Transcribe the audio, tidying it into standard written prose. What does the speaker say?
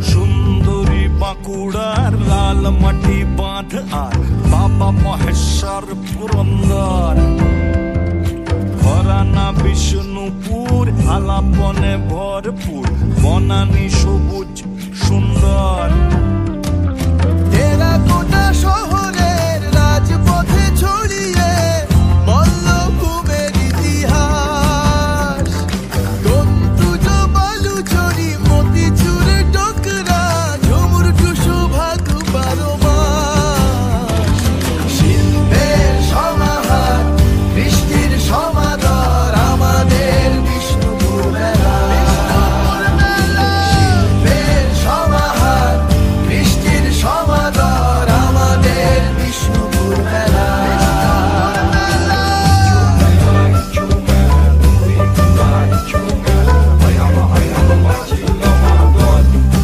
সুন্দরী বাঁকুড়ার লাল মাটি বাঁধ আর বাবা মহেশ্বর পুরন্দর, ঘরানা বিষ্ণুপুর আলাপনে ভরপুর, বনানী সবুজ